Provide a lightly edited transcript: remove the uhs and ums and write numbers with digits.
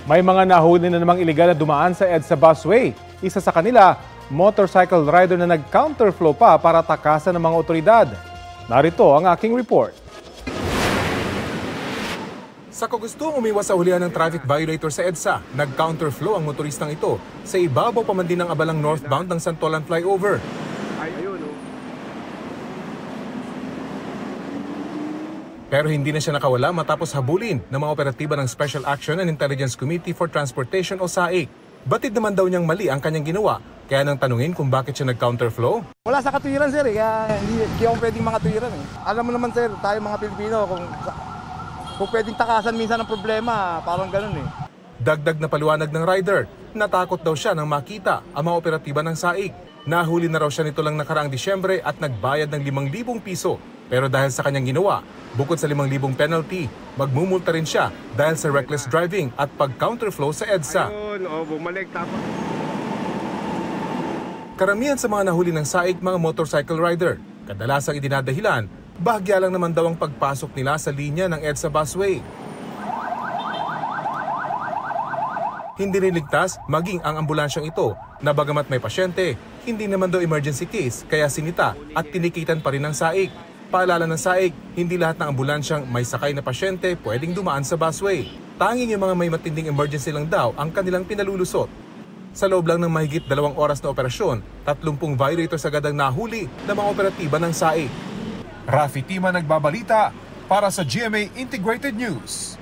May mga nahuli na namang iligal na dumaan sa EDSA busway. Isa sa kanila, motorcycle rider na nag-counterflow pa para takasan ng mga otoridad. Narito ang aking report. Sa kagustong umiwas sa hulihan ng traffic violator sa EDSA, nag-counterflow ang motoristang ito sa ibabaw pa man din ng abalang northbound ng Santolan Flyover. Pero hindi na siya nakawala matapos habulin ng mga operatiba ng Special Action and Intelligence Committee for Transportation o SAIC. Batid naman daw niyang mali ang kanyang ginawa, kaya nang tanungin kung bakit siya nag-counterflow. Wala sa katwiran sir, kaya hindi ako pwedeng makatwiran eh. Alam mo naman sir, tayo mga Pilipino, kung pwedeng takasan minsan ng problema, parang ganun eh. Dagdag na paliwanag ng rider, natakot daw siya nang makita ang mga operatiba ng SAIC. Nahuli na raw siya nito lang nakaraang Disyembre at nagbayad ng 5,000 piso. Pero dahil sa kanyang ginawa, bukod sa 5,000 penalty, magmumulta rin siya dahil sa reckless driving at pag-counterflow sa EDSA. Karamihan sa mga nahuli ng SAIC mga motorcycle rider. Kadalasang idinadahilan, bahagya lang naman daw ang pagpasok nila sa linya ng EDSA busway. Hindi rin ligtas maging ang ambulansyang ito na bagamat may pasyente, hindi naman daw emergency case kaya sinita at tinikitan pa rin ng SAIC. Paalala ng SAIC, hindi lahat ng ambulansyang may sakay na pasyente pwedeng dumaan sa busway. Tanging yung mga may matinding emergency lang daw ang kanilang pinalulusot. Sa loob lang ng mahigit 2 oras na operasyon, 30 violators agad ang nahuli ng mga operatiba ng SAIC. Rafi Tima nagbabalita para sa GMA Integrated News.